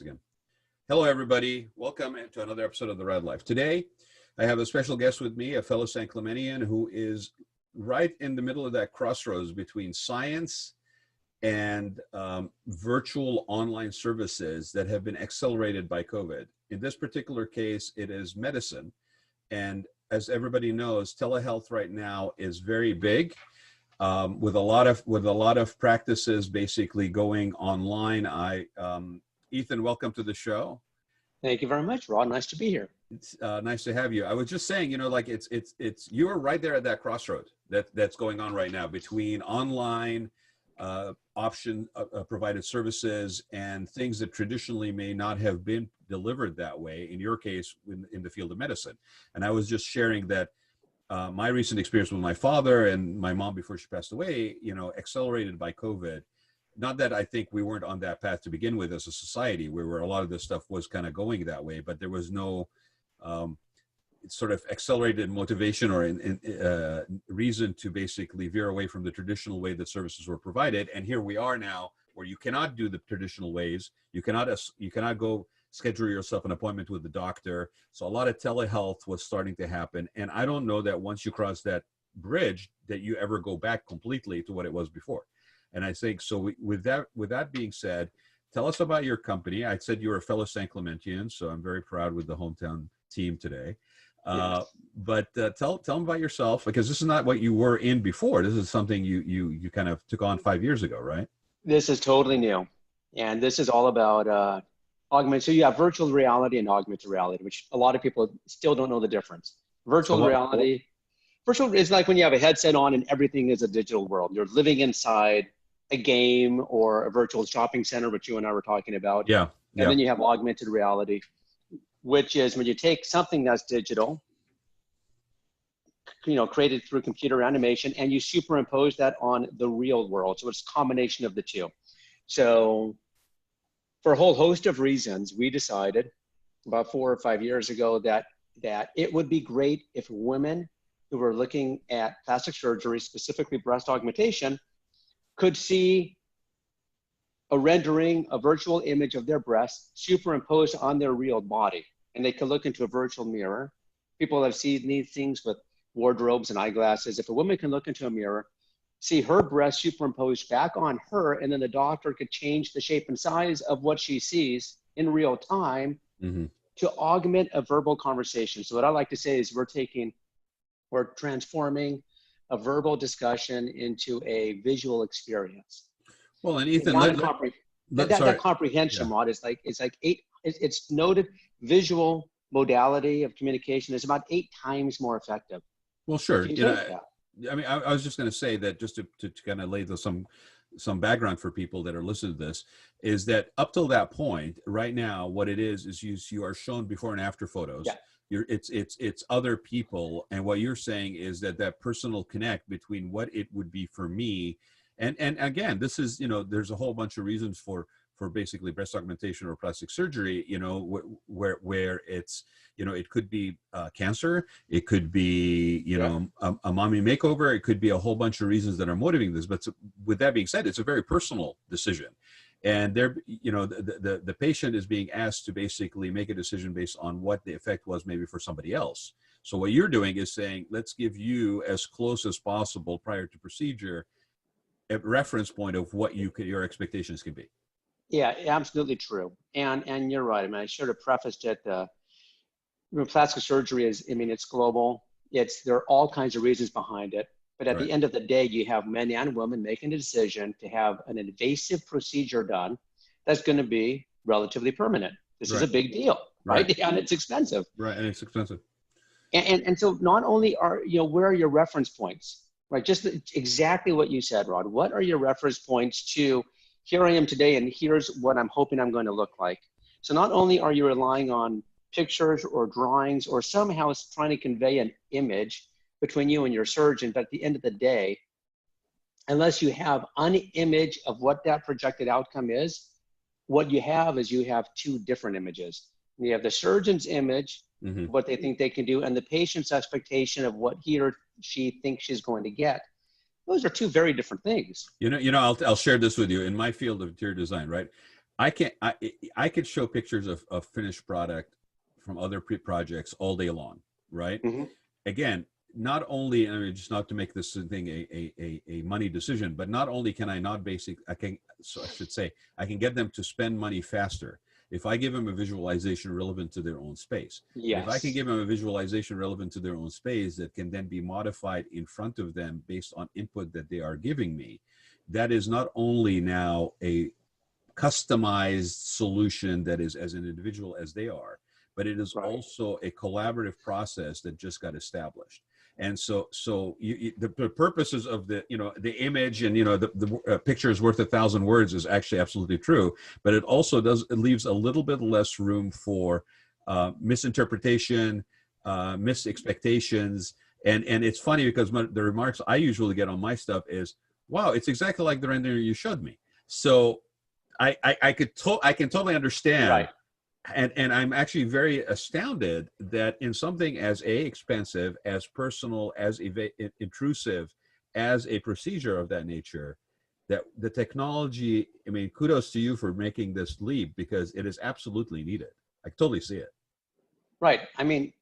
Again. Hello, everybody. Welcome to another episode of the Raad Life. Today, I have a special guest with me, a fellow San Clementian who is right in the middle of that crossroads between science and virtual online services that have been accelerated by COVID. In this particular case, it is medicine. And as everybody knows, telehealth right now is very big. With a lot of practices basically going online. Ethan, welcome to the show. Thank you very much, Raad. Nice to be here. It's nice to have you. I was just saying, you are right there at that crossroad that's going on right now between online option provided services and things that traditionally may not have been delivered that way. In your case, in the field of medicine. And I was just sharing that my recent experience with my father and my mom before she passed away, accelerated by COVID. Not that I think we weren't on that path to begin with as a society, where a lot of this stuff was kind of going that way, but there was no sort of accelerated motivation or reason to basically veer away from the traditional way that services were provided. And here we are now, where you cannot do the traditional ways. You cannot go schedule yourself an appointment with the doctor. So a lot of telehealth was starting to happen. And I don't know that once you cross that bridge, that you ever go back completely to what it was before. And I think, so with that being said, tell us about your company. I said you were a fellow San Clementian, so I'm very proud with the hometown team today. Yes. But tell them about yourself, because this is not what you were in before. This is something you kind of took on 5 years ago, right? This is totally new. And this is all about augmented. So you have virtual reality and augmented reality, which a lot of people still don't know the difference. Virtual reality is like when you have a headset on and everything is a digital world. You're living inside a game or a virtual shopping center, which you and I were talking about. Yeah. And then you have augmented reality, which is when you take something that's digital, created through computer animation, and you superimpose that on the real world. So it's a combination of the two. So for a whole host of reasons, we decided about 4 or 5 years ago that it would be great if women who were looking at plastic surgery, specifically breast augmentation, could see a rendering, a virtual image of their breast superimposed on their real body. And they could look into a virtual mirror. People have seen these things with wardrobes and eyeglasses. If a woman can look into a mirror, see her breast superimposed back on her, and then the doctor could change the shape and size of what she sees in real time to augment a verbal conversation. So what I like to say is we're transforming a verbal discussion into a visual experience. Well, and Ethan, that comprehension mod is it's noted visual modality of communication is about 8 times more effective. Well, sure. I was just going to say that just to kind of lay some background for people that are listening to this, is that up till that point, right now, what it is you are shown before and after photos. Yeah. It's other people, and what you're saying is that personal connect between what it would be for me, and again, this is there's a whole bunch of reasons for basically breast augmentation or plastic surgery, where it's it could be cancer, it could be a mommy makeover, it could be a whole bunch of reasons that are motivating this. But with that being said, it's a very personal decision. And the patient is being asked to basically make a decision based on what the effect was maybe for somebody else. So what you're doing is saying, let's give you as close as possible prior to procedure a reference point of what your expectations can be. Yeah, absolutely true. And you're right. I mean, I should have prefaced it. Plastic surgery it's global. There are all kinds of reasons behind it. But at the end of the day, you have men and women making a decision to have an invasive procedure done that's going to be relatively permanent. This is a big deal, right? And it's expensive. Right, and it's expensive. And so not only where are your reference points, right? Just exactly what you said, Raad. What are your reference points to, here I am today, and here's what I'm hoping I'm going to look like. So not only are you relying on pictures or drawings or somehow trying to convey an image between you and your surgeon, but at the end of the day, unless you have an image of what that projected outcome is, what you have is 2 different images. You have the surgeon's image, what they think they can do, and the patient's expectation of what he or she thinks she's going to get. Those are 2 very different things. I'll share this with you. In my field of interior design, right? I can't, I could show pictures of finished product from other projects all day long, right? Hmm. Again, not only, I mean, just not to make this thing a money decision, but not only can I not I can, so I should say, I can get them to spend money faster if I give them a visualization relevant to their own space. And if I can Yes. give them a visualization relevant to their own space that can then be modified in front of them based on input that they are giving me, that is not only now a customized solution that is as an individual as they are, but it is Right. also a collaborative process that just got established. And the purposes of the, the image and, the picture is worth 1,000 words is actually absolutely true, but it also it leaves a little bit less room for misinterpretation, missed expectations. And it's funny because the remarks I usually get on my stuff is, wow, it's exactly like the rendering you showed me. So I can totally understand, Right. and I'm actually very astounded that in something as expensive, as personal, as intrusive as a procedure of that nature, that the technology. I mean, kudos to you for making this leap because it is absolutely needed. I totally see it. Right. I mean,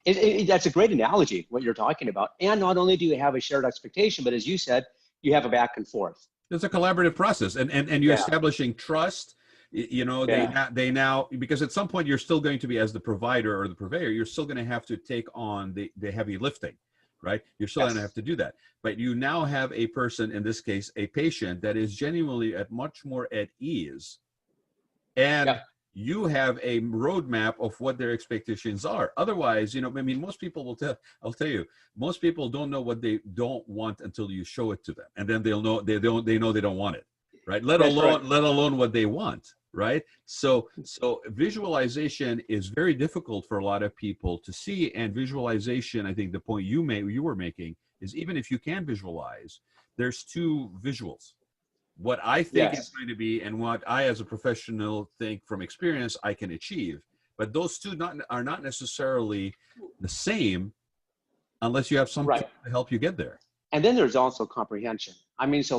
that's a great analogy, what you're talking about. And not only do you have a shared expectation, but as you said, you have a back and forth. It's a collaborative process, and you're Yeah. establishing trust. Yeah. They now, because at some point you're still going to be, as the provider or the purveyor, you're still going to have to take on the heavy lifting, right? You're still going to have Yes. to do that, but you now have a person, in this case a patient, that is genuinely at much more at ease, and Yep. you have a roadmap of what their expectations are. Otherwise, I mean, most people will I'll tell you, most people don't know what they don't want until you show it to them, and then they'll know they know they don't want it, right? Let That's right. alone what they want, right? So visualization is very difficult for a lot of people to see, and visualization, I think the point you were making is, even if you can visualize, there's two visuals: what I think it's Yes. going to be and what I, as a professional, think from experience I can achieve. But those two are not necessarily the same unless you have some tool Right. to help you get there. And then there's also comprehension. I mean, so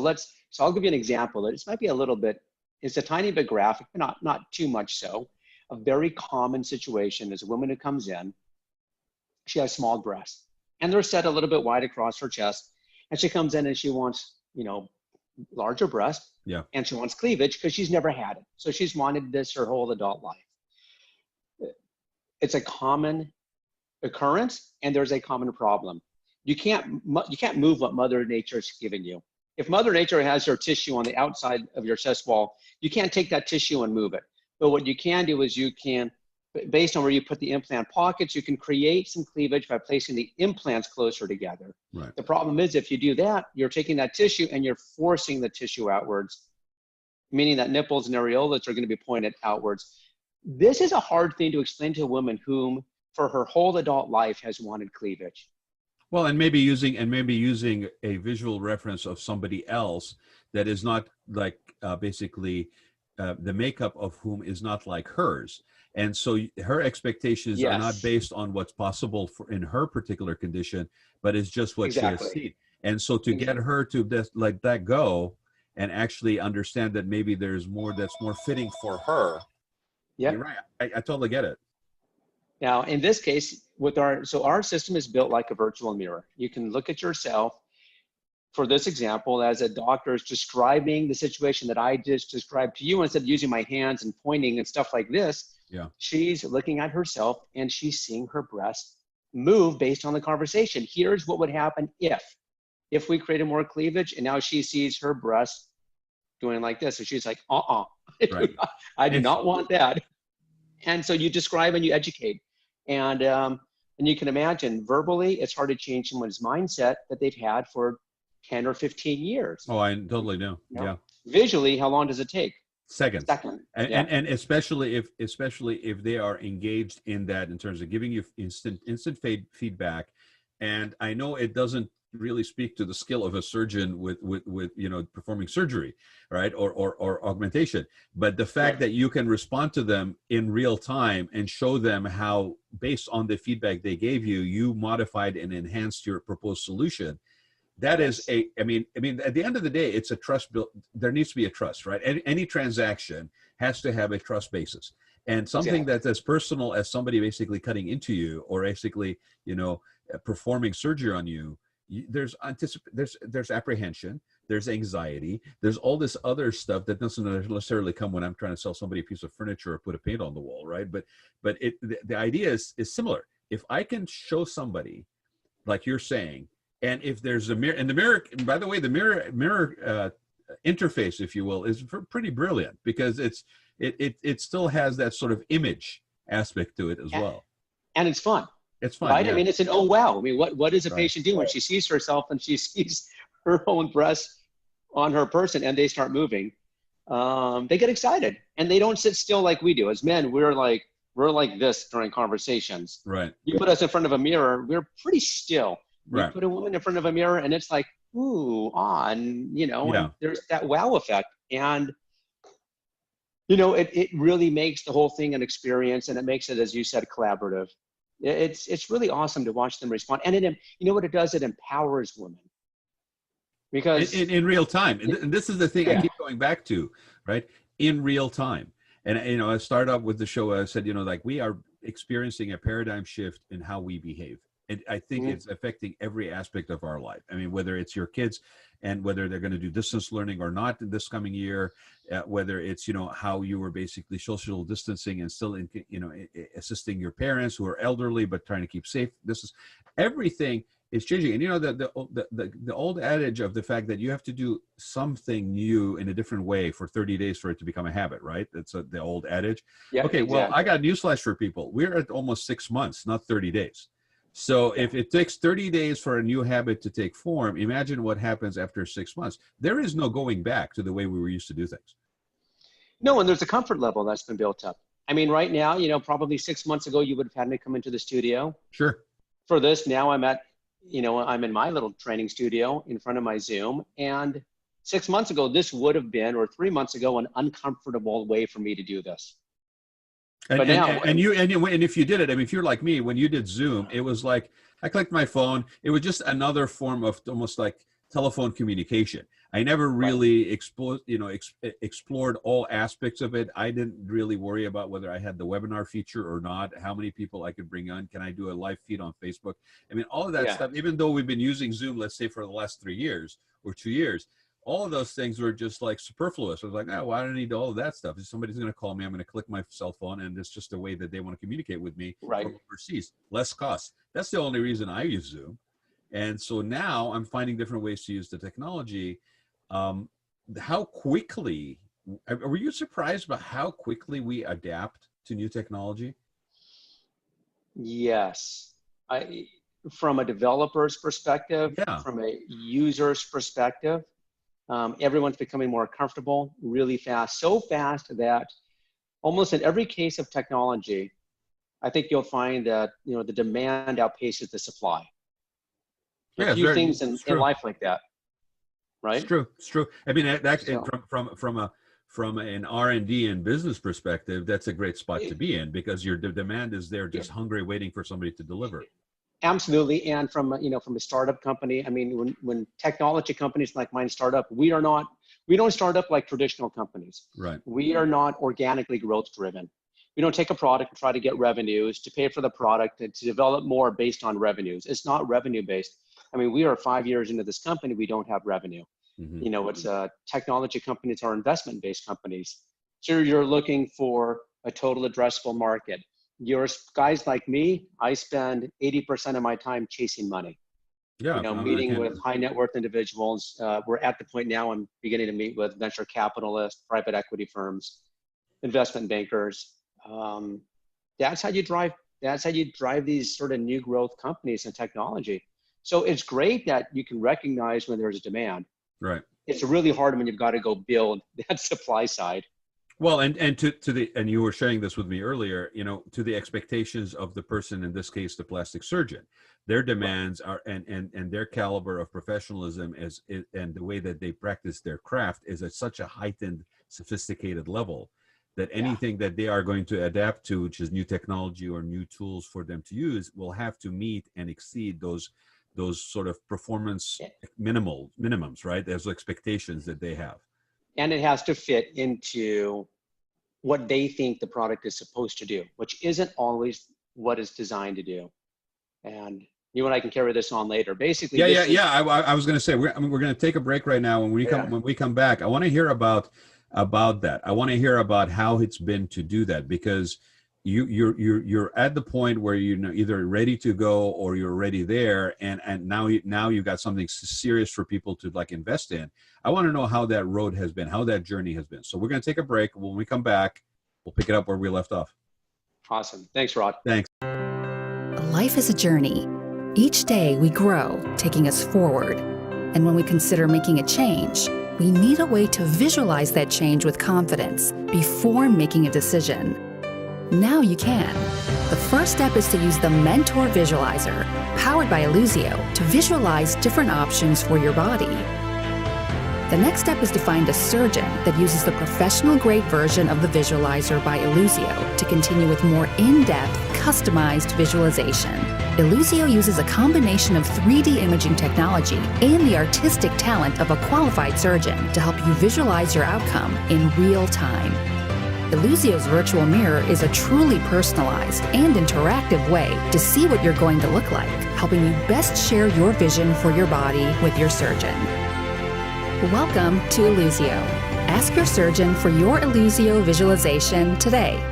I'll give you an example. This might be a little bit, it's a tiny bit graphic, but not too much so. A very common situation is a woman who comes in, she has small breasts, and they're set a little bit wide across her chest. And she comes in and she wants, larger breasts, Yeah. and she wants cleavage because she's never had it. So she's wanted this her whole adult life. It's a common occurrence, and there's a common problem. You can't move what Mother Nature has given you. If Mother Nature has her tissue on the outside of your chest wall, you can't take that tissue and move it. But what you can do is you can, based on where you put the implant pockets, you can create some cleavage by placing the implants closer together. Right. The problem is, if you do that, you're taking that tissue and you're forcing the tissue outwards, meaning that nipples and areolas are going to be pointed outwards. This is a hard thing to explain to a woman whom, for her whole adult life, has wanted cleavage. Well, and maybe using a visual reference of somebody else that is not like basically the makeup of whom is not like hers. And so her expectations are not Yes, based on what's possible in her particular condition, but it's just what she has exactly. seen. And so to get her to let that go and actually understand that maybe there's more that's more fitting for her. You're Yep. right. I totally get it. Now, in this case, our system is built like a virtual mirror. You can look at yourself, for this example, as a doctor is describing the situation that I just described to you. Instead of using my hands and pointing and stuff like this, Yeah. she's looking at herself and she's seeing her breast move based on the conversation. Here's what would happen if we created more cleavage, and now she sees her breast doing like this. So she's like, Right. I do It's not want that. And so you describe and you educate. And you can imagine, verbally, it's hard to change someone's mindset that they've had for 10 or 15 years. Oh, I totally do. Yeah. Visually, how long does it take? Seconds. Second. And especially if they are engaged in that, in terms of giving you instant feedback. And I know it doesn't really speak to the skill of a surgeon with performing surgery, right, or augmentation, but the fact that you can respond to them in real time and show them how, based on the feedback they gave you, you modified and enhanced your proposed solution. That is I mean, at the end of the day, it's a trust built. There needs to be a trust, right? Any transaction has to have a trust basis. And something that's as personal as somebody basically cutting into you or basically, performing surgery on you, there's apprehension, there's anxiety, there's all this other stuff that doesn't necessarily come when I'm trying to sell somebody a piece of furniture or put a paint on the wall, right? But the idea is similar. If I can show somebody, like you're saying, and if there's a mirror, and the mirror, and by the way, the mirror interface, if you will, is pretty brilliant because it still has that sort of image aspect to it as well. And it's fun. It's fun, right? Yeah. I mean, it's an oh wow. I mean, what does a Right. patient do when she sees herself and she sees her own breasts on her person and they start moving? They get excited and they don't sit still like we do. As men, we're like this during conversations. Right. You put us in front of a mirror, we're pretty still. You Right. put a woman in front of a mirror and it's like, ooh, and and there's that wow effect. And it really makes the whole thing an experience, and it makes it, as you said, collaborative. It's really awesome to watch them respond. And you know what it does? It empowers women. Because in real time. And this is the thing I keep going back to, right? In real time. And, I start up with the show, I said, like we are experiencing a paradigm shift in how we behave. And I think it's affecting every aspect of our life. I mean, whether it's your kids and whether they're going to do distance learning or not this coming year, whether it's, how you were basically social distancing and still, assisting your parents who are elderly, but trying to keep safe. This is everything is changing. And, the old adage of the fact that you have to do something new in a different way for 30 days for it to become a habit, right? That's the old adage. Yeah, okay, exactly. Well, I got newsflash for people. We're at almost 6 months, not 30 days. So if it takes 30 days for a new habit to take form, imagine what happens after 6 months. There is no going back to the way we were used to do things. No, and there's a comfort level that's been built up. I mean, right now, probably 6 months ago, you would have had me come into the studio. Sure. For this, now I'm I'm in my little training studio in front of my Zoom. And 6 months ago, this would have been, or 3 months ago, an uncomfortable way for me to do this. And if you did it, I mean, if you're like me, when you did Zoom, it was like I clicked my phone. It was just another form of almost like telephone communication. I never really explored all aspects of it. I didn't really worry about whether I had the webinar feature or not, how many people I could bring on. Can I do a live feed on Facebook? I mean, all of that stuff, even though we've been using Zoom, let's say for the last 3 years or 2 years, all of those things were just like superfluous. I was like, oh, why do I need all of that stuff? If somebody's going to call me, I'm going to click my cell phone, and it's just a way that they want to communicate with me from overseas. Less cost. That's the only reason I use Zoom. And so now I'm finding different ways to use the technology. How quickly, were you surprised by how quickly we adapt to new technology? Yes. From a developer's perspective, from a user's perspective, everyone's becoming more comfortable really fast, so fast that almost in every case of technology, I think you'll find that, the demand outpaces the supply. A few things in life like that, right? It's true. It's true. I mean, from an R&D and business perspective, that's a great spot to be in because the demand is there, just hungry, waiting for somebody to deliver. Absolutely. And from a startup company, I mean, when technology companies like mine start up, we don't start up like traditional companies. Right. We are not organically growth driven. We don't take a product and try to get revenues to pay for the product and to develop more based on revenues. It's not revenue based. I mean, we are 5 years into this company. We don't have revenue. Mm-hmm. It's technology companies are investment based companies. So you're looking for a total addressable market. You're guys like me, I spend 80% of my time chasing money. Meeting with high net worth individuals. We're at the point now I'm beginning to meet with venture capitalists, private equity firms, investment bankers. That's how you drive these sort of new growth companies and technology. So it's great that you can recognize when there's a demand. Right. It's really hard when you've got to go build that supply side. Well, and you were sharing this with me earlier, to the expectations of the person, in this case, the plastic surgeon, their demands are, and their caliber of professionalism and the way that they practice their craft is at such a heightened, sophisticated level that anything that they are going to adapt to, which is new technology or new tools for them to use, will have to meet and exceed those sort of performance minimums, right? There's expectations that they have. And it has to fit into what they think the product is supposed to do, which isn't always what it's designed to do. And you and I can carry this on later. Basically, Yeah. I was going to say we're going to take a break right now. When we come back, I want to hear about that. I want to hear about how it's been to do that, because you're at the point where you're either ready to go or you're already there, and now you've got something serious for people to like invest in. I want to know how that road has been, how that journey has been. So we're going to take a break. When we come back, we'll pick it up where we left off. Awesome. Thanks, Raad. Thanks. Life is a journey. Each day we grow, taking us forward. And when we consider making a change, we need a way to visualize that change with confidence before making a decision. Now you can. The first step is to use the Mentor Visualizer, powered by Illusio, to visualize different options for your body. The next step is to find a surgeon that uses the professional-grade version of the Visualizer by Illusio to continue with more in-depth, customized visualization. Illusio uses a combination of 3D imaging technology and the artistic talent of a qualified surgeon to help you visualize your outcome in real time. Illusio's virtual mirror is a truly personalized and interactive way to see what you're going to look like, helping you best share your vision for your body with your surgeon. Welcome to Illusio. Ask your surgeon for your Illusio visualization today.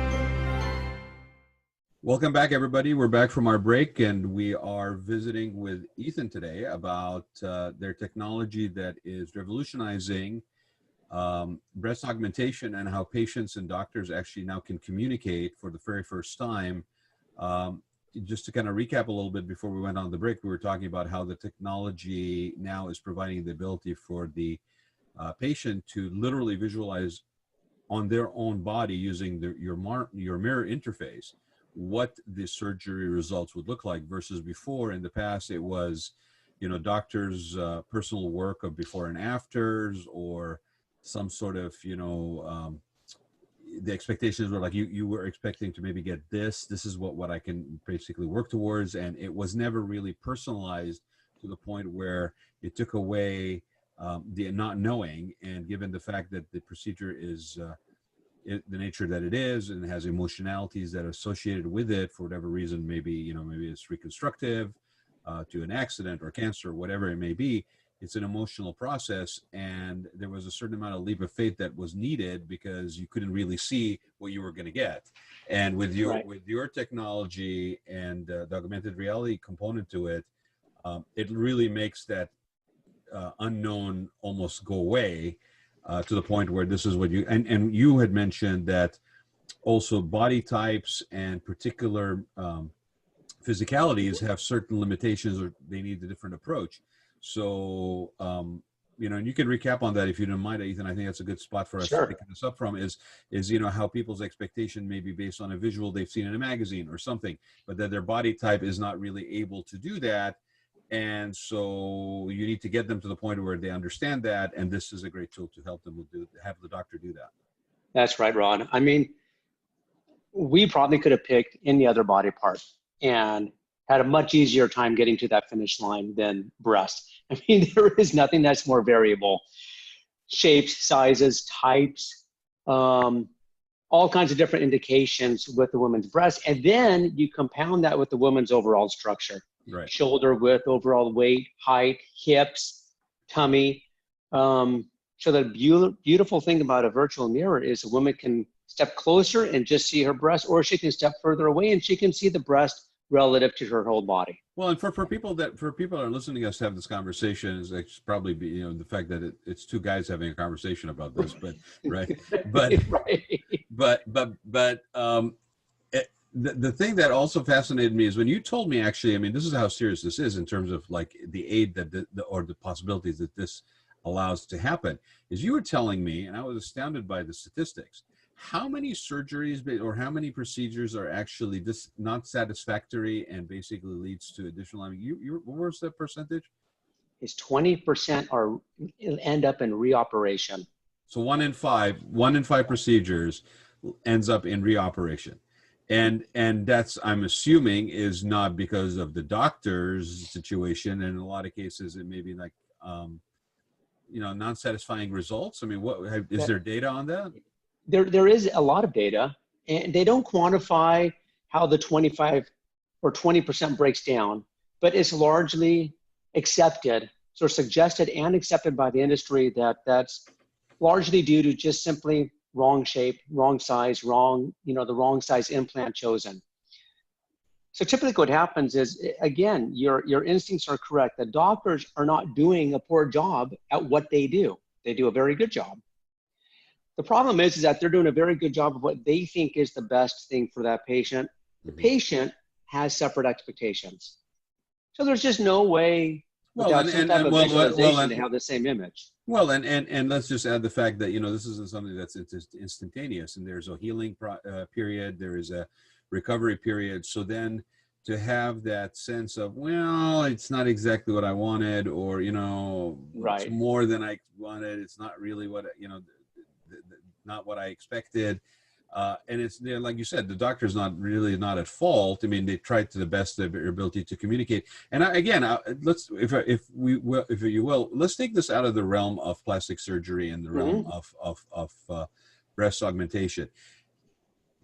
Welcome back, everybody. We're back from our break, and we are visiting with Ethan today about their technology that is revolutionizing breast augmentation and how patients and doctors actually now can communicate for the very first time. Just to kind of recap a little bit before we went on the break, we were talking about how the technology now is providing the ability for the patient to literally visualize on their own body using your mirror interface what the surgery results would look like, versus before in the past it was, doctors' personal work of before and afters, or some sort of, the expectations were like you were expecting to maybe get this is what I can basically work towards, and it was never really personalized to the point where it took away the not knowing. And given the fact that the procedure is the nature that it is and has emotionalities that are associated with it for whatever reason, maybe it's reconstructive to an accident or cancer, whatever it may be, it's an emotional process, and there was a certain amount of leap of faith that was needed because you couldn't really see what you were going to get. And with your technology and the augmented reality component to it, it really makes that unknown almost go away to the point where this is what you and you had mentioned that also body types and particular physicalities have certain limitations, or they need a different approach. So, and you can recap on that if you don't mind, Ethan. I think that's a good spot for us to pick this up from is how people's expectation may be based on a visual they've seen in a magazine or something, but that their body type is not really able to do that. And so you need to get them to the point where they understand that. And this is a great tool to help them have the doctor do that. That's right, Raad. I mean, we probably could have picked any other body part and had a much easier time getting to that finish line than breast. I mean, there is nothing that's more variable. Shapes, sizes, types, all kinds of different indications with the woman's breast. And then you compound that with the woman's overall structure. Right. Shoulder width, overall weight, height, hips, tummy. So the beautiful thing about a virtual mirror is a woman can step closer and just see her breast, or she can step further away and she can see the breast relative to her whole body. Well, and for people that are listening to us have this conversation, it's probably be the fact that it's two guys having a conversation about this, but right, but the thing that also fascinated me is when you told me, actually, I mean, this is how serious this is in terms of like the aid that or the possibilities that this allows to happen, is you were telling me, and I was astounded by the statistics, how many surgeries or how many procedures are actually just not satisfactory and basically leads to additional, I mean, what was the percentage? It's 20% end up in reoperation. So one in five procedures ends up in reoperation. And that's, I'm assuming, is not because of the doctor's situation. And in a lot of cases, it may be like, non-satisfying results. I mean, is there data on that? there is a lot of data, and they don't quantify how the 25 or 20% breaks down, but it's largely accepted, so suggested and accepted by the industry that that's largely due to just simply wrong shape, wrong size, wrong, the wrong size implant chosen. So typically what happens is, again, your instincts are correct. The doctors are not doing a poor job at what they do. They do a very good job. The problem is that they're doing a very good job of what they think is the best thing for that patient. The patient has separate expectations. So there's just no way without some type of visualization to have the same image. Well, and let's just add the fact that, this isn't something that's instantaneous, and there's a healing period, there is a recovery period. So then to have that sense of, well, it's not exactly what I wanted, or, right, it's more than I wanted, it's not really what, not what I expected. And it's, like you said, the doctor's not at fault. I mean, they tried to the best of their ability to communicate. And let's, if you will, let's take this out of the realm of plastic surgery and the realm of breast augmentation.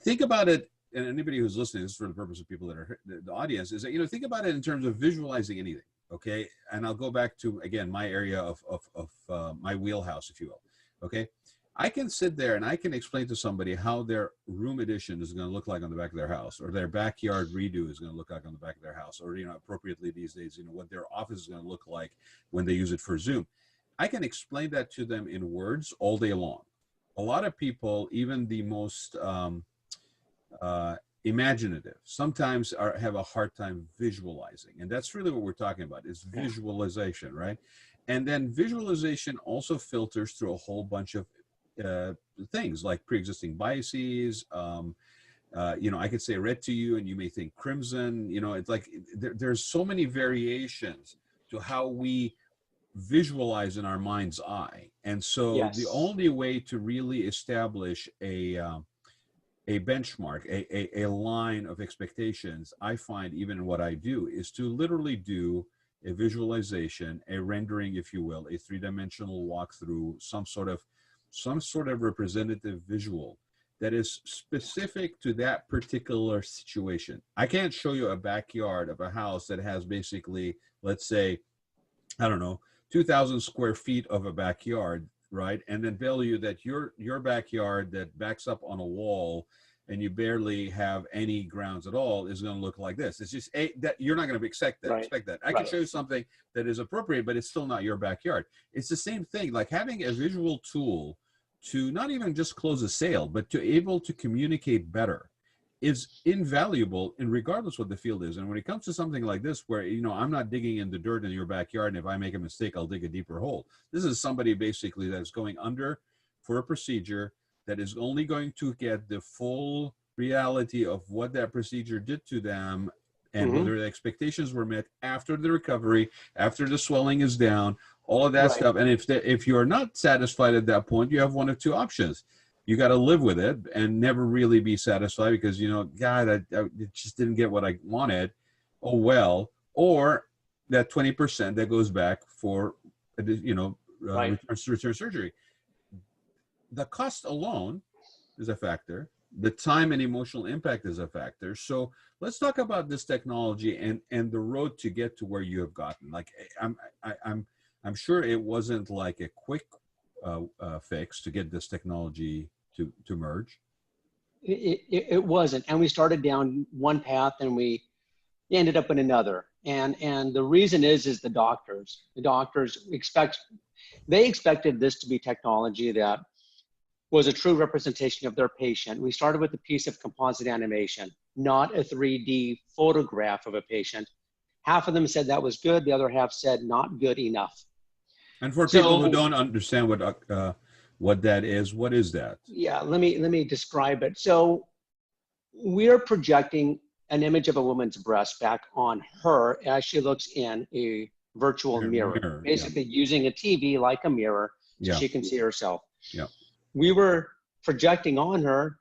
Think about it, and anybody who's listening, this is for the purpose of people that are the audience, is that, think about it in terms of visualizing anything. Okay. And I'll go back to, again, my area of my wheelhouse, if you will. Okay. I can sit there and I can explain to somebody how their room addition is going to look like on the back of their house, or their backyard redo is going to look like on the back of their house, or, appropriately these days, what their office is going to look like when they use it for Zoom. I can explain that to them in words all day long. A lot of people, even the most imaginative, sometimes have a hard time visualizing. And that's really what we're talking about, is visualization, right? And then visualization also filters through a whole bunch of things like pre-existing biases. I could say red to you and you may think crimson. It's like there's so many variations to how we visualize in our mind's eye. And so the only way to really establish a benchmark, a line of expectations, I find, even in what I do, is to literally do a visualization, a rendering, if you will, a three-dimensional walkthrough, some sort of representative visual that is specific to that particular situation. I can't show you a backyard of a house that has basically, let's say, I don't know, 2,000 square feet of a backyard, right? And then tell you that your backyard that backs up on a wall and you barely have any grounds at all is going to look like this. It's just that you're not going to expect that. I can show you something that is appropriate, but it's still not your backyard. It's the same thing, like having a visual tool to not even just close a sale, but to able to communicate better is invaluable, and regardless what the field is. And when it comes to something like this, where, I'm not digging in the dirt in your backyard, and if I make a mistake, I'll dig a deeper hole. This is somebody basically that's going under for a procedure that is only going to get the full reality of what that procedure did to them, and whether the expectations were met after the recovery, after the swelling is down, all of that stuff. And if you're not satisfied at that point, you have one of two options. You got to live with it and never really be satisfied because, God, I just didn't get what I wanted. Oh, well. Or that 20% that goes back for, return surgery. The cost alone is a factor. The time and emotional impact is a factor. So let's talk about this technology and the road to get to where you have gotten. Like, I'm sure it wasn't like a quick fix to get this technology to merge. It wasn't, and we started down one path and we ended up in another. And the reason is the doctors. The doctors expected this to be technology that was a true representation of their patient. We started with a piece of composite animation, not a 3D photograph of a patient. Half of them said that was good. The other half said not good enough. And for people who don't understand what that is, what is that? Yeah, let me describe it. So we're projecting an image of a woman's breast back on her as she looks in a virtual mirror, basically using a TV like a mirror so she can see herself. Yeah. We were projecting on her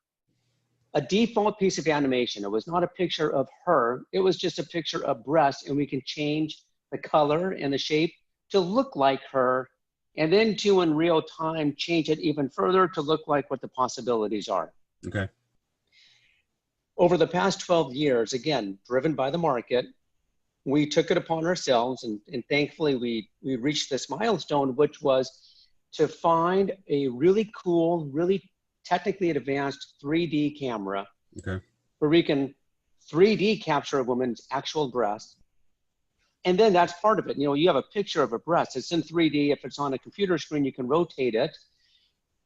a default piece of animation. It was not a picture of her. It was just a picture of breast, and we can change the color and the shape to look like her and then to in real time change it even further to look like what the possibilities are. Okay. Over the past 12 years, again, driven by the market, we took it upon ourselves, and thankfully we reached this milestone, which was to find a really cool, really technically advanced 3D camera, Okay. where we can 3D capture a woman's actual breast. And then that's part of it. You know, you have a picture of a breast. It's in 3D. If it's on a computer screen, you can rotate it.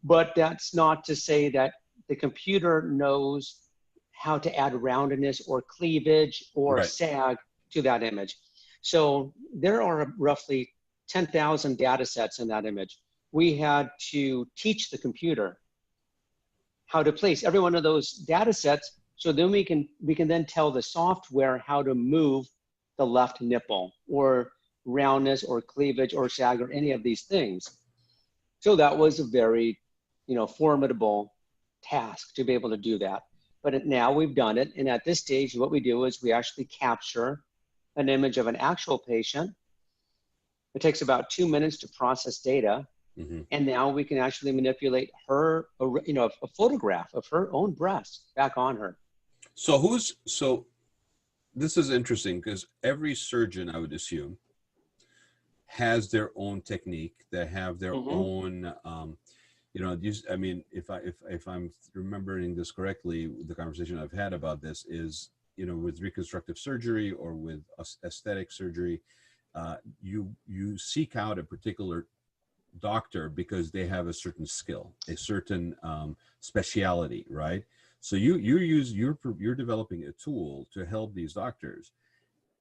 But that's not to say that the computer knows how to add roundness or cleavage or Right. sag to that image. So there are roughly 10,000 data sets in that image. We had to teach the computer how to place every one of those data sets, so then we can then tell the software how to move the left nipple or roundness or cleavage or sag or any of these things. So that was a very, formidable task to be able to do that. But now we've done it. And at this stage, what we do is we actually capture an image of an actual patient. It takes about 2 minutes to process data. Mm-hmm. And now we can actually manipulate her, a photograph of her own breast back on her. So this is interesting because every surgeon, I would assume, has their own technique. They have their own, if I'm remembering this correctly, the conversation I've had about this is, with reconstructive surgery or with aesthetic surgery, you seek out a particular doctor because they have a certain skill, a certain speciality, right? So you're developing a tool to help these doctors.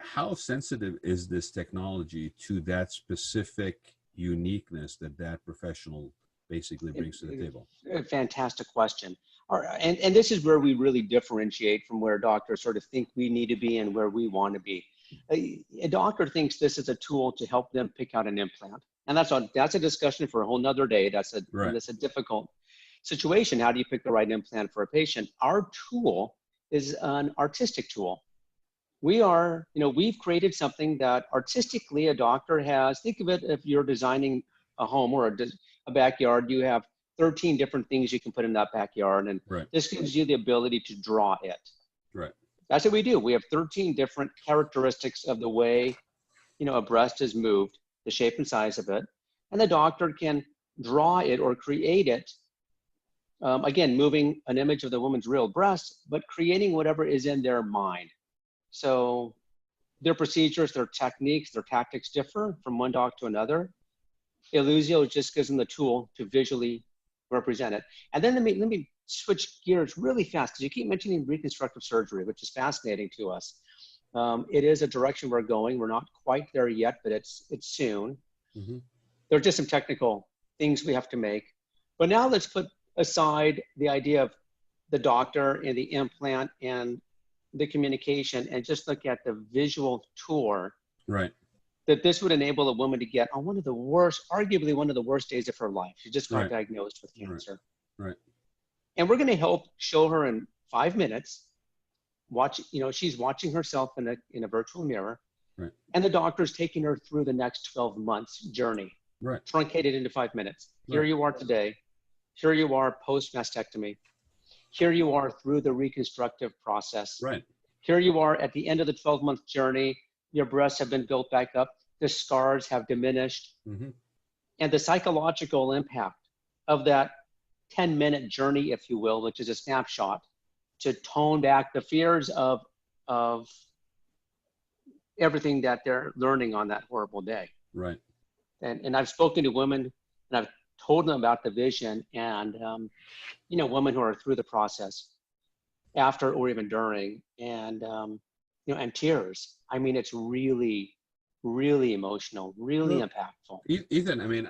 How sensitive is this technology to that specific uniqueness that professional basically brings to the table? A fantastic question. All right. And this is where we really differentiate from where doctors sort of think we need to be and where we want to be. A doctor thinks this is a tool to help them pick out an implant. And that's a discussion for a whole nother day. That's a difficult situation. How do you pick the right implant for a patient? Our tool is an artistic tool. We've created something that artistically a doctor has. Think of it, if you're designing a home or a backyard, you have 13 different things you can put in that backyard. And this gives you the ability to draw it. Right. That's what we do. We have 13 different characteristics of the way, a breast is moved, the shape and size of it. And the doctor can draw it or create it. Again, moving an image of the woman's real breast, but creating whatever is in their mind. So their procedures, their techniques, their tactics differ from one doc to another. Illusio just gives them the tool to visually represent it. And then let me switch gears really fast, because you keep mentioning reconstructive surgery, which is fascinating to us. It is a direction we're going. We're not quite there yet, but it's soon. Mm-hmm. There are just some technical things we have to make. But now let's put aside the idea of the doctor and the implant and the communication and just look at the visual tour. Right. That this would enable a woman to get on arguably one of the worst days of her life. She just got diagnosed with cancer. Right. And we're going to help show her in 5 minutes. She's watching herself in a virtual mirror. Right. And the doctor's taking her through the next 12 months journey. Right. Truncated into 5 minutes. Here you are today. Here you are post-mastectomy. Here you are through the reconstructive process. Right. Here you are at the end of the 12-month journey. Your breasts have been built back up. The scars have diminished. Mm-hmm. And the psychological impact of that 10-minute journey, if you will, which is a snapshot, to tone back the fears of everything that they're learning on that horrible day. Right. And I've spoken to women, and I've told them about the vision, and women who are through the process, after or even during, and and tears. I mean, it's really, really emotional, really impactful. Ethan, I mean,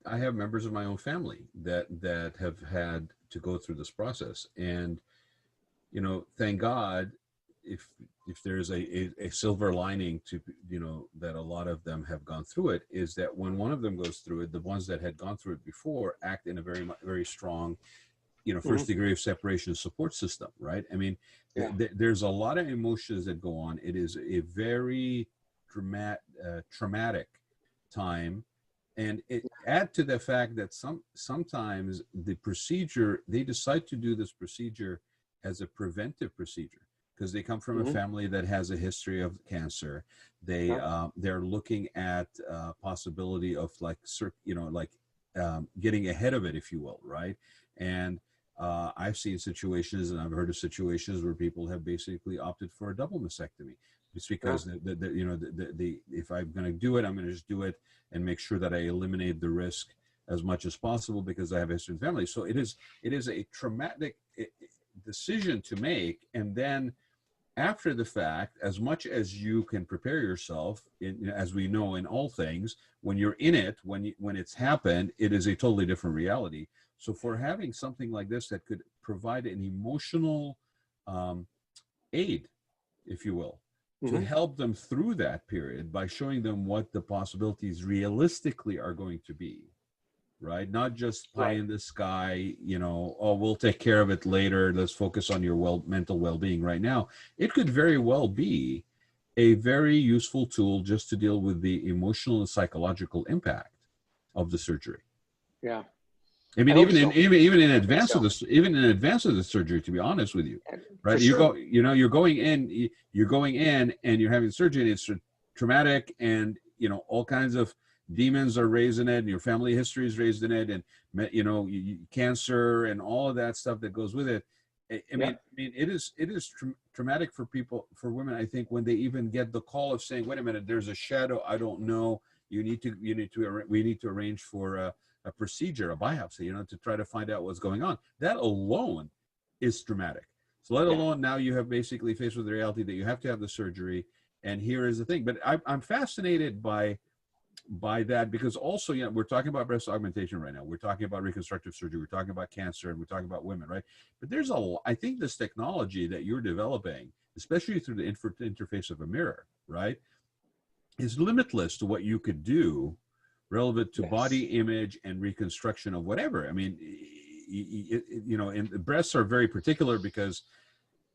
I have members of my own family that have had to go through this process, and thank God, if there's a silver lining to that a lot of them have gone through it, is that when one of them goes through it, the ones that had gone through it before act in a very, very strong first degree of separation support system, right? I mean, there's a lot of emotions that go on. It is a very traumatic time, And it add to the fact that sometimes the procedure, they decide to do this procedure as a preventive procedure because they come from a family that has a history of cancer. They're looking at possibility of getting ahead of it, if you will, right? And I've seen situations, and I've heard of situations where people have basically opted for a double mastectomy. It's because if I'm going to do it, I'm going to just do it and make sure that I eliminate the risk as much as possible because I have a history in family. So it is a traumatic decision to make, and then after the fact, as much as you can prepare yourself, as we know in all things, when you're in it, when it's happened, it is a totally different reality. So for having something like this that could provide an emotional aid, if you will, to help them through that period by showing them what the possibilities realistically are going to be, right? Not just pie in the sky, oh, we'll take care of it later. Let's focus on your mental well-being right now. It could very well be a very useful tool just to deal with the emotional and psychological impact of the surgery. Yeah. I mean, even in advance of the surgery, to be honest with you, right? You're going in and you're having surgery, and it's traumatic, and all kinds of demons are raised in it, and your family history is raised in it, and cancer and all of that stuff that goes with it. I mean, it is traumatic for women. I think when they even get the call of saying, "Wait a minute, there's a shadow. I don't know. We need to arrange for a procedure, a biopsy, to try to find out what's going on." That alone is traumatic. So let alone now you have basically faced with the reality that you have to have the surgery. And here is the thing. But I'm fascinated by that because also, we're talking about breast augmentation right now. We're talking about reconstructive surgery. We're talking about cancer, and we're talking about women, right? But I think this technology that you're developing, especially through the interface of a mirror, right, is limitless to what you could do relevant to body image and reconstruction of whatever. I mean, and the breasts are very particular because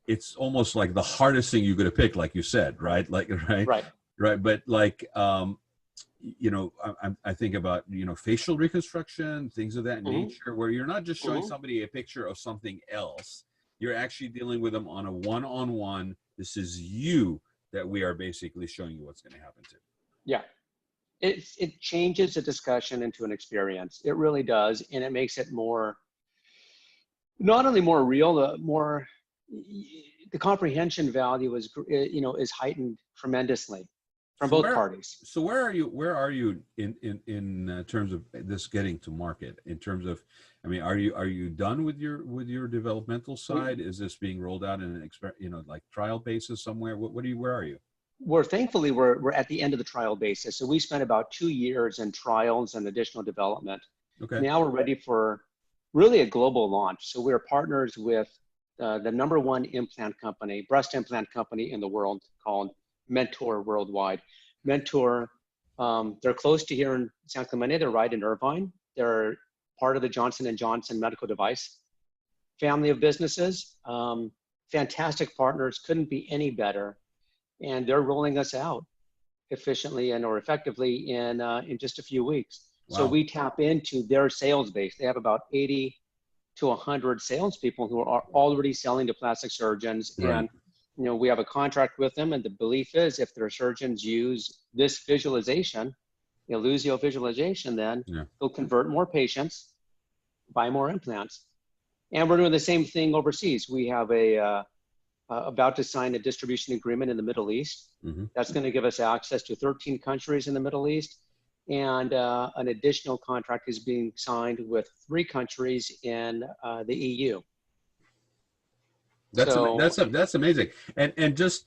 it's almost like the hardest thing you're going to pick, like you said, right? Right. But I think about, facial reconstruction, things of that nature, where you're not just showing somebody a picture of something else. You're actually dealing with them on a one-on-one. This is you that we are basically showing you what's going to happen to. Yeah. It changes the discussion into an experience. It really does. And it makes it not only more real, the comprehension value is heightened tremendously from both parties. So where are you in terms of this getting to market? In terms of, I mean, are you done with your developmental side? Is this being rolled out in an trial basis somewhere? Where are you? We're at the end of the trial basis. So we spent about 2 years in trials and additional development. Okay. Now we're ready for really a global launch. So we're partners with the #1 breast implant company in the world called Mentor Worldwide. Mentor, they're close to here in San Clemente. They're right in Irvine. They're part of the Johnson & Johnson medical device family of businesses. Fantastic partners, couldn't be any better. And they're rolling us out efficiently or effectively in just a few weeks. Wow. So we tap into their sales base. They have about 80 to 100 salespeople who are already selling to plastic surgeons. Right. And we have a contract with them, and the belief is if their surgeons use this visualization, Illusio visualization, then they'll convert more patients, buy more implants. And we're doing the same thing overseas. We have about to sign a distribution agreement in the Middle East. That's going to give us access to 13 countries in the Middle East. And an additional contract is being signed with 3 countries in the EU. That's amazing. And just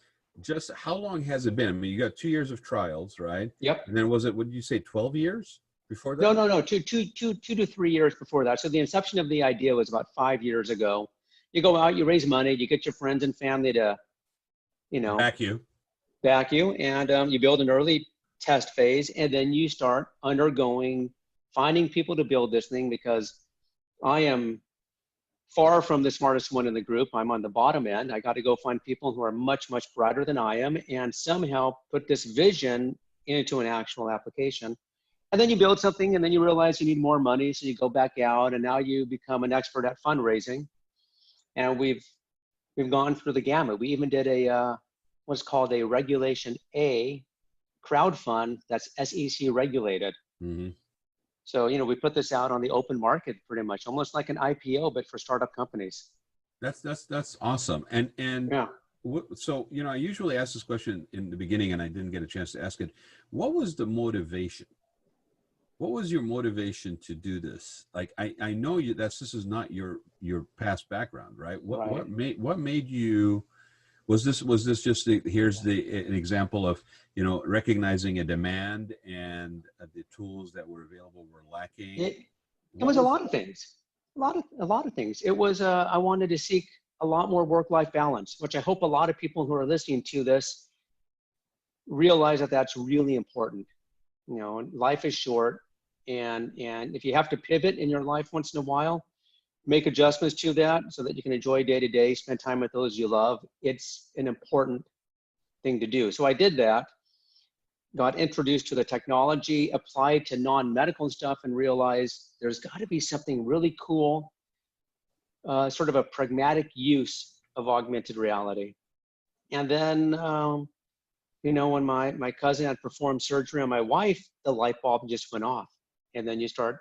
how long has it been? I mean, you got 2 years of trials, right? Yep. And then what did you say, 12 years before that? No, 2 to 3 years before that. So the inception of the idea was about 5 years ago. You go out, you raise money, you get your friends and family to, back you, and you build an early test phase, and then you start finding people to build this thing, because I am far from the smartest one in the group. I'm on the bottom end. I got to go find people who are much, much brighter than I am and somehow put this vision into an actual application. And then you build something, and then you realize you need more money, so you go back out, and now you become an expert at fundraising. And we've gone through the gamut. We even did what's called a Regulation A crowd fund that's SEC regulated. Mm-hmm. So, we put this out on the open market pretty much, almost like an IPO, but for startup companies. That's awesome. And yeah. So, I usually ask this question in the beginning, and I didn't get a chance to ask it. What was the motivation? What was your motivation to do this? Like, I know this is not your past background, right? What made you, was this just here's an example of, recognizing a demand and the tools that were available were lacking? It was a lot of things, a lot of things. It was, I wanted to seek a lot more work-life balance, which I hope a lot of people who are listening to this realize that that's really important. Life is short. And if you have to pivot in your life once in a while, make adjustments to that so that you can enjoy day to day, spend time with those you love. It's an important thing to do. So I did that, got introduced to the technology, applied to non-medical stuff, and realized there's got to be something really cool, sort of a pragmatic use of augmented reality. And then, when my cousin had performed surgery on my wife, the light bulb just went off. And then you start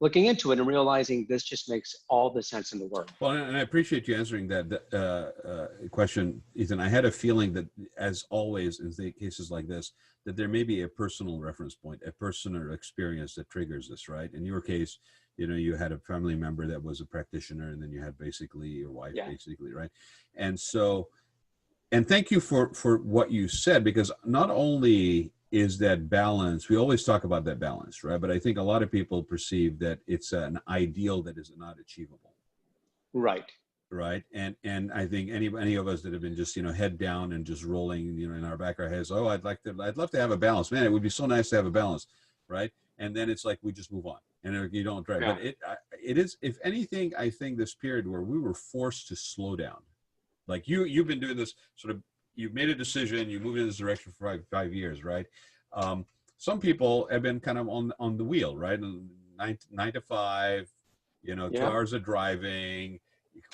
looking into it and realizing this just makes all the sense in the world. Well, and I appreciate you answering that question, Ethan. I had a feeling that, as always in cases like this, that there may be a personal reference point, a personal experience that triggers this, right? In your case, you had a family member that was a practitioner, and then you had basically your wife, basically, right? And so, and thank you for what you said, because not only is that balance, we always talk about that balance, right? But I think a lot of people perceive that it's an ideal that is not achievable. Right. Right. And I think any of us that have been just, head down and just rolling, in our back of our heads, oh, I'd love to have a balance. Man, it would be so nice to have a balance. Right. And then it's like, we just move on and you don't try. Yeah. But it is, if anything, I think this period where we were forced to slow down, like you've been doing this sort of, you've made a decision, you moved in this direction for five years, right? Some people have been kind of on the wheel, right? 9 to 5, 2 hours of driving,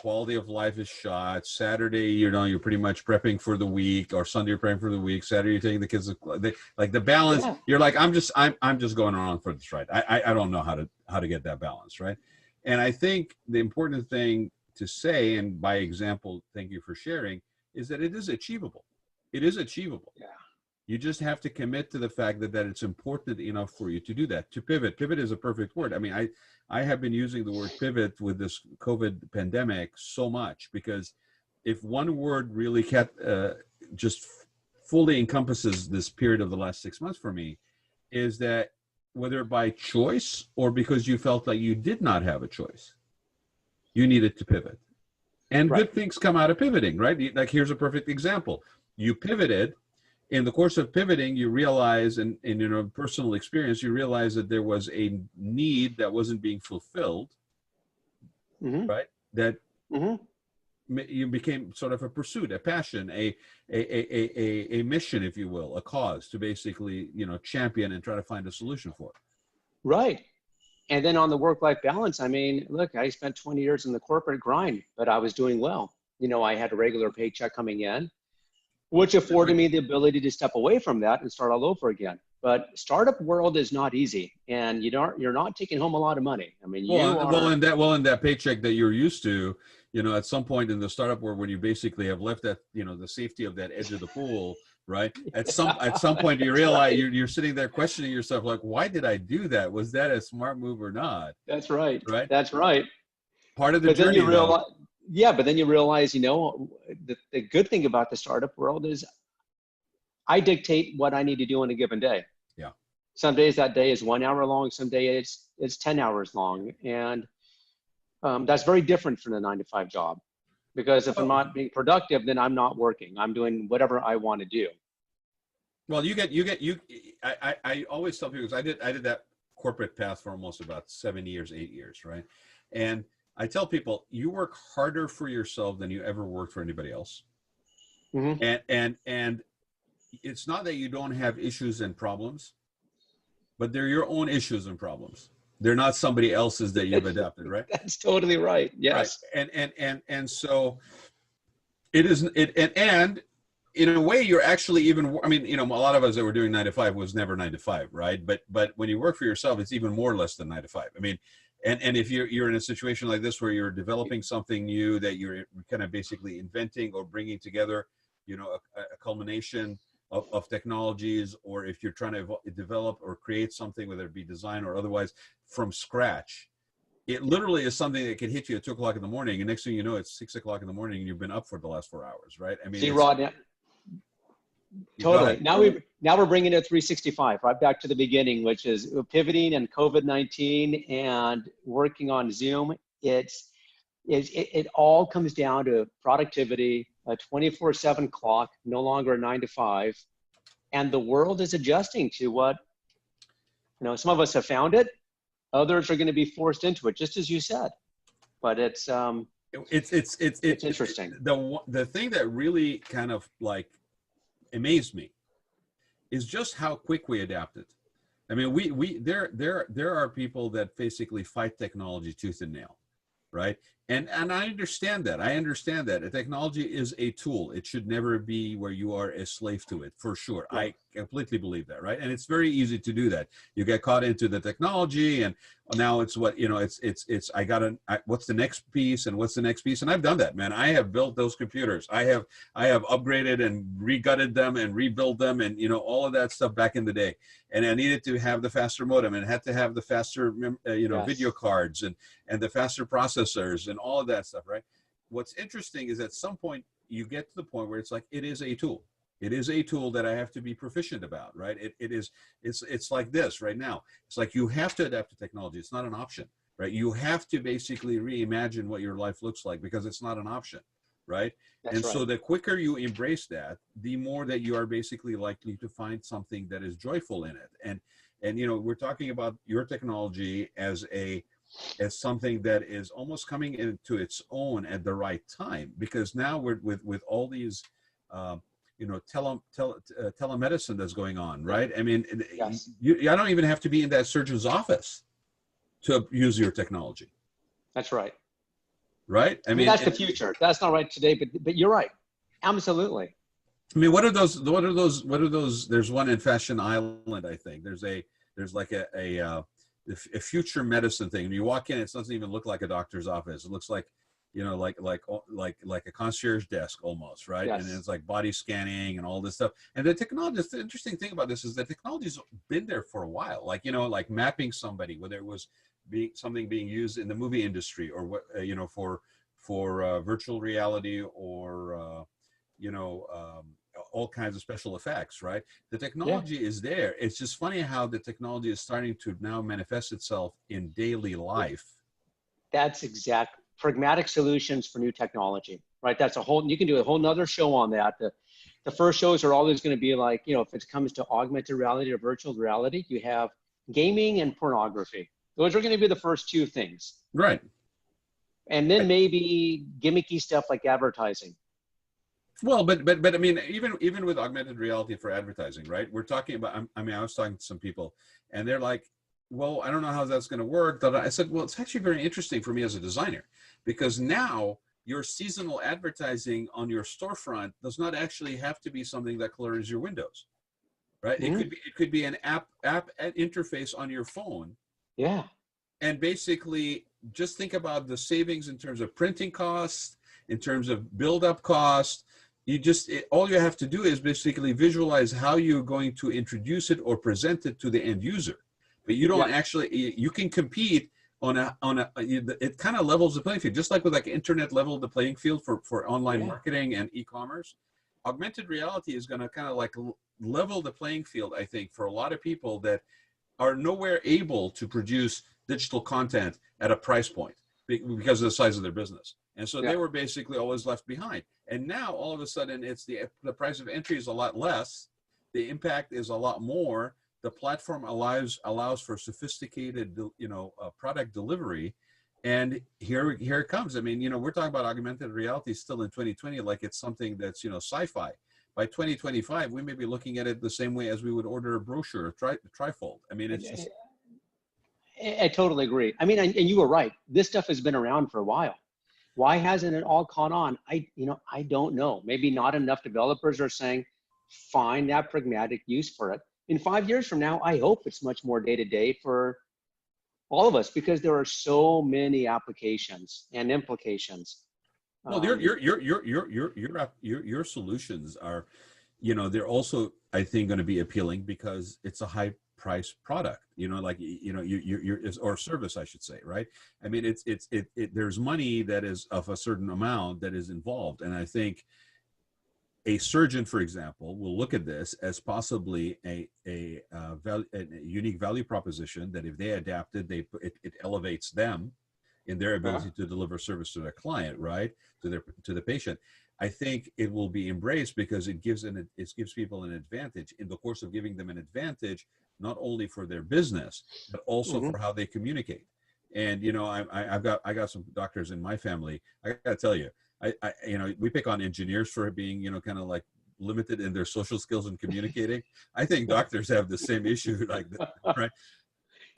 quality of life is shot. Saturday, you're pretty much prepping for the week, or Sunday you're prepping for the week. Saturday you're taking the kids, like the balance. Yeah. You're like, I'm just going around for this ride. I don't know how to get that balance, right? And I think the important thing to say, and by example, thank you for sharing, is that it is achievable. It is achievable. Yeah. You just have to commit to the fact that it's important enough for you to do that, to pivot. Pivot is a perfect word. I mean, I have been using the word pivot with this COVID pandemic so much, because if one word really just fully encompasses this period of the last 6 months for me, is that whether by choice or because you felt like you did not have a choice, you needed to pivot. And right. Good things come out of pivoting, right? Like, here's a perfect example. You pivoted. In the course of pivoting, you realize, and in personal experience, you realize that there was a need that wasn't being fulfilled, mm-hmm. right? That mm-hmm. you became sort of a pursuit, a passion, a mission, if you will, a cause to basically, champion and try to find a solution for. Right. And then on the work-life balance, I mean, look, I spent 20 years in the corporate grind, but I was doing well. I had a regular paycheck coming in, which afforded me the ability to step away from that and start all over again. But startup world is not easy, and you're not taking home a lot of money. I mean, in that paycheck that you're used to, at some point in the startup world, when you basically have left that, the safety of that edge of the pool, right? At some point you realize you're sitting there questioning yourself, like, why did I do that? Was that a smart move or not? That's right. Right. That's right. Part of the journey. But then you realize, the good thing about the startup world is I dictate what I need to do on a given day. Yeah. Some days that day is 1 hour long. Some days it's 10 hours long. And that's very different from the 9 to 5 job, because if I'm not being productive, then I'm not working. I'm doing whatever I want to do. Well, I always tell people, because I did that corporate path for almost about 8 years, right? And I tell people, you work harder for yourself than you ever worked for anybody else. Mm-hmm. And it's not that you don't have issues and problems, but they're your own issues and problems. They're not somebody else's that you've adapted, right? That's totally right. Yes. Right. And so it is, and in a way you're actually even, I mean, a lot of us that were doing 9 to 5 was never 9 to 5, right? But when you work for yourself, it's even more or less than 9 to 5. I mean, and if you're in a situation like this where you're developing something new that you're kind of basically inventing or bringing together, a culmination of technologies, or if you're trying to develop or create something, whether it be design or otherwise, from scratch, it literally is something that can hit you at 2 o'clock in the morning, and next thing you know, it's 6 o'clock in the morning, and you've been up for the last 4 hours, right? I mean, see, Raad, totally. Now we're bringing it 365, right back to the beginning, which is pivoting and COVID-19 and working on Zoom. It all comes down to productivity, a 24/7 clock, no longer a 9 to 5, and the world is adjusting to what, some of us have found it, others are going to be forced into it, just as you said. But it's interesting. The thing that really kind of like amazed me is just how quick we adapted. I mean, there are people that basically fight technology tooth and nail, right? And I understand that. A technology is a tool. It should never be where you are a slave to it, for sure. Right. I completely believe that, right? And it's very easy to do that. You get caught into the technology, and now it's what, what's the next piece, and what's the next piece? And I've done that, man. I have built those computers. I have upgraded and re-gutted them and rebuilt them, and all of that stuff back in the day. And I needed to have the faster modem, and had to have the faster, Yes. video cards and the faster processors and all of that stuff, right? What's interesting is at some point you get to the point where it's like, it is a tool. It is a tool that I have to be proficient about, right? It's like this right now. It's like you have to adapt to technology. It's not an option, right? You have to basically reimagine what your life looks like, because it's not an option, right? That's So right. the quicker you embrace that, the more that you are basically likely to find something that is joyful in it. And we're talking about your technology as something that is almost coming into its own at the right time, because now we're with all these telemedicine that's going on, right? I mean, Yes. I don't even have to be in that surgeon's office to use your technology, That's right. right? I mean, that's the future. That's not right today, but you're right. Absolutely. I mean, what are those? There's one in Fashion Island, I think. There's like a future medicine thing. When you walk in, it doesn't even look like a doctor's office. It looks like, like a concierge desk almost, right? Yes. And it's like body scanning and all this stuff. And the interesting thing about this is that technology's been there for a while. Like, like mapping somebody, whether it was something being used in the movie industry, or what, for virtual reality, or all kinds of special effects, right? The technology is there. It's just funny how the technology is starting to now manifest itself in daily life. That's exact pragmatic solutions for new technology, right? You can do a whole nother show on that. The first shows are always going to be like, if it comes to augmented reality or virtual reality, you have gaming and pornography. Those are going to be the first two things. Right. And then maybe gimmicky stuff like advertising. Well, but I mean, even with augmented reality for advertising, right? We're talking about, I was talking to some people, and they're like, well, I don't know how that's going to work. I said, well, it's actually very interesting for me as a designer, because now your seasonal advertising on your storefront does not actually have to be something that colors your windows, right? Mm-hmm. It could be an app interface on your phone. Yeah. And basically just think about the savings in terms of printing costs, in terms of build-up cost. All you have to do is basically visualize how you're going to introduce it or present it to the end user. But you don't you can compete it kind of levels the playing field, just like with like internet level the playing field for online marketing and e-commerce. Augmented reality is going to kind of like level the playing field, I think, for a lot of people that are nowhere able to produce digital content at a price point because of the size of their business. And so they were basically always left behind. And now all of a sudden it's the price of entry is a lot less. The impact is a lot more. The platform allows for sophisticated, product delivery. And here it comes. I mean, we're talking about augmented reality still in 2020, like it's something that's, sci-fi. by 2025, we may be looking at it the same way as we would order a brochure, a trifold. I mean, it's just. I totally agree. I mean, and you were right. This stuff has been around for a while. Why hasn't it all caught on? I don't know. Maybe not enough developers are saying, find that pragmatic use for it. In 5 years from now, I hope it's much more day-to-day for all of us, because there are so many applications and implications. Well, your solutions are, they're also, I think, going to be appealing because it's a high price product, or service, I should say, right? I mean, there's money that is of a certain amount that is involved. And I think a surgeon, for example, will look at this as possibly a unique value proposition that if they adapt it, it elevates them in their ability to deliver service to their client, right? To the patient. I think it will be embraced because it gives people an advantage in the course of giving them an advantage, not only for their business, but also for how they communicate. And, I got some doctors in my family. I got to tell you, we pick on engineers for being, kind of like limited in their social skills and communicating. I think doctors have the same issue like that, right?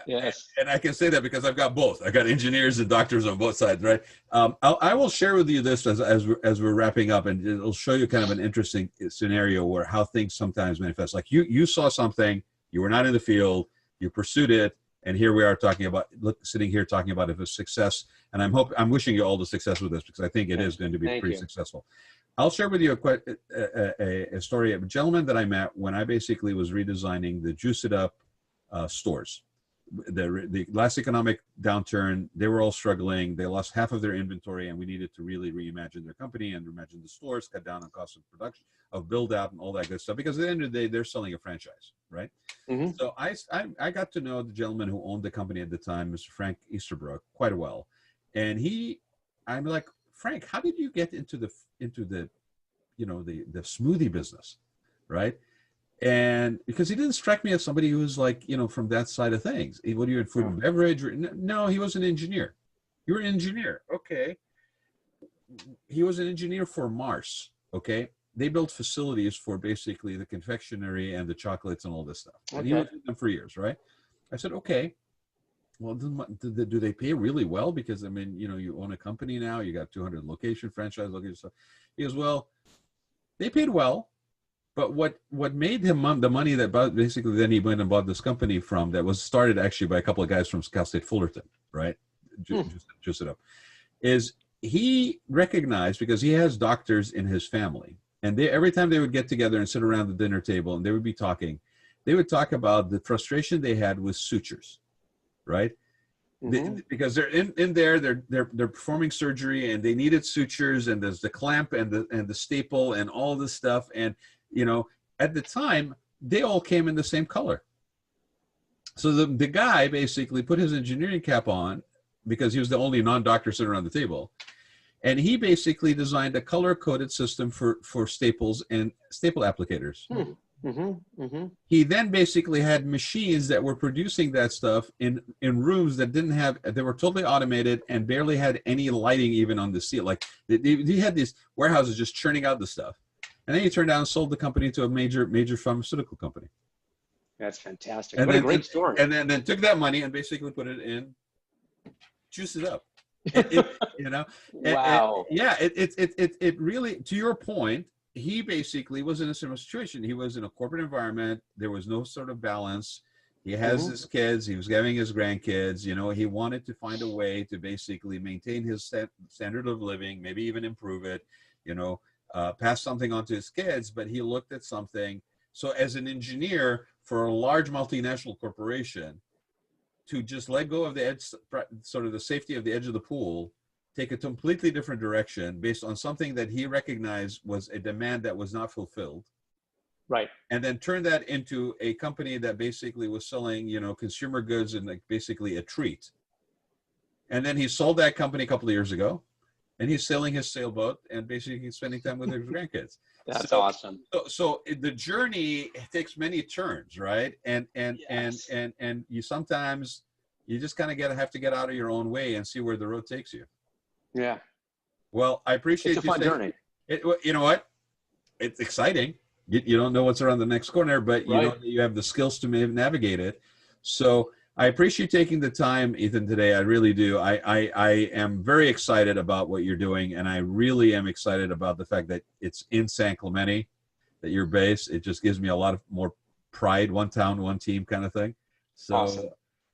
Yes. And I can say that because I've got both. I got engineers and doctors on both sides, right? I will share with you this as we're wrapping up, and it'll show you kind of an interesting scenario where how things sometimes manifest. Like you saw something, you were not in the field, you pursued it, and here we are sitting here talking about it as a success. And I'm wishing you all the success with this because I think it is going to be pretty successful. I'll share with you a story of a gentleman that I met when I basically was redesigning the Juice It Up stores. The last economic downturn, they were all struggling. They lost half of their inventory, and we needed to really reimagine their company and reimagine the stores, cut down on cost of production, of build out, and all that good stuff. Because at the end of the day, they're selling a franchise, right? Mm-hmm. So I got to know the gentleman who owned the company at the time, Mr. Frank Easterbrook, quite well. And I'm like, Frank, how did you get into the smoothie business, right? And because he didn't strike me as somebody who was like, from that side of things. What are you in food and beverage? No, he was an engineer. You were an engineer. Okay. He was an engineer for Mars. Okay. They built facilities for basically the confectionery and the chocolates and all this stuff. And he worked with them for years, right? I said, okay. Well, do they pay really well? Because, I mean, you own a company now. You got 200 location, franchise location stuff. He goes, well, they paid well. But what made him the money that basically then he went and bought this company from, that was started actually by a couple of guys from Cal State Fullerton, right? Just it up, is he recognized, because he has doctors in his family, and every time they would get together and sit around the dinner table and they would be talking, they would talk about the frustration they had with sutures, right? Mm-hmm. Because they're in there, they're performing surgery and they needed sutures, and there's the clamp and the staple and all this stuff, and at the time, they all came in the same color. So the guy basically put his engineering cap on, because he was the only non-doctor sitting around the table. And he basically designed a color-coded system for staples and staple applicators. Mm-hmm. Mm-hmm. He then basically had machines that were producing that stuff in rooms that they were totally automated and barely had any lighting even on the ceiling. Like he had these warehouses just churning out the stuff. And then he turned down and sold the company to a major pharmaceutical company. That's fantastic. What a great story. And then took that money and basically put it in Juice It Up. Wow. It really, to your point, he basically was in a similar situation. He was in a corporate environment. There was no sort of balance. He has his kids. He was having his grandkids. He wanted to find a way to basically maintain his standard of living, maybe even improve it, pass something on to his kids, but he looked at something. So as an engineer for a large multinational corporation, to just let go of the edge, sort of the safety of the edge of the pool, take a completely different direction based on something that he recognized was a demand that was not fulfilled. Right. And then turn that into a company that basically was selling, consumer goods and like basically a treat. And then he sold that company a couple of years ago. And he's sailing his sailboat and basically spending time with his grandkids. That's awesome. So the journey takes many turns, right? And you sometimes just kind of have to get out of your own way and see where the road takes you. Yeah. Well, I appreciate it's a fun journey. You know what? It's exciting. You don't know what's around the next corner, but you know Right. that you have the skills to navigate it. So I appreciate taking the time, Ethan, today. I really do. I am very excited about what you're doing, and I really am excited about the fact that it's in San Clemente, that you're based. It just gives me a lot of more pride, one town, one team kind of thing. Awesome.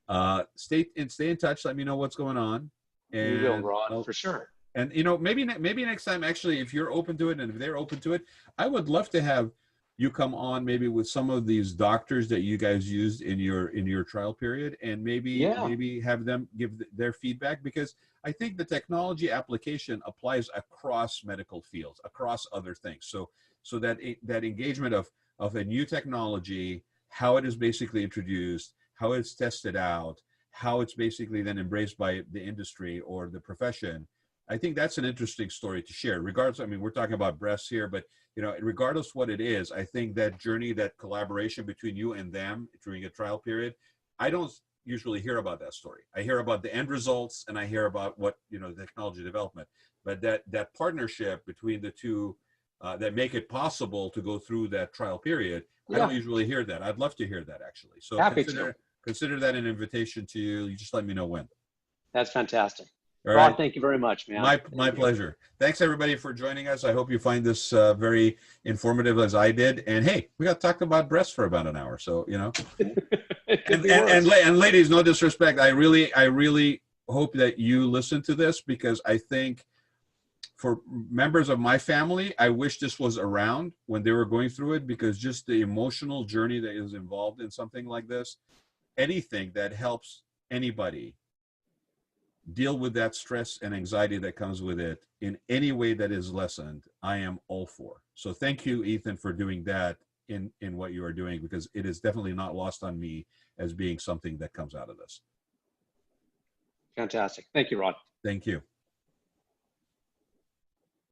So stay in touch. Let me know what's going on, We will, and Rod, for sure. and you know, maybe next time, actually, if you're open to it and if they're open to it, I would love to have you come on maybe with some of these doctors that you guys used in your trial period, and Yeah. maybe have them give their feedback, because I think the technology application applies across medical fields, across other things. So that engagement of a new technology, how it is basically introduced, how it's tested out, how it's basically then embraced by the industry or the profession. I think that's an interesting story to share. Regardless, I mean, we're talking about breasts here, but you know, regardless what it is, I think that journey, that collaboration between you and them during a trial period, I don't usually hear about that story. I hear about the end results and I hear about what, you know, the technology development, but that partnership between the two that make it possible to go through that trial period, I don't Yeah. usually hear that. I'd love to hear that, actually. So Happy to. consider that an invitation to you. You just let me know when. That's fantastic. All Rod, right. thank you very much, man. My Thank you. pleasure. Thanks everybody for joining us. I hope you find this very informative as I did. And hey, we got talked about breasts for about an hour, so you know. It could And be worse. and ladies, no disrespect. I really hope that you listen to this, because I think for members of my family, I wish this was around when they were going through it, because just the emotional journey that is involved in something like this, anything that helps anybody deal with that stress and anxiety that comes with it in any way that is lessened, I am all for. So thank you, Ethan, for doing that in what you are doing, because it is definitely not lost on me as being something that comes out of this. Fantastic. Thank you, Rod. Thank you.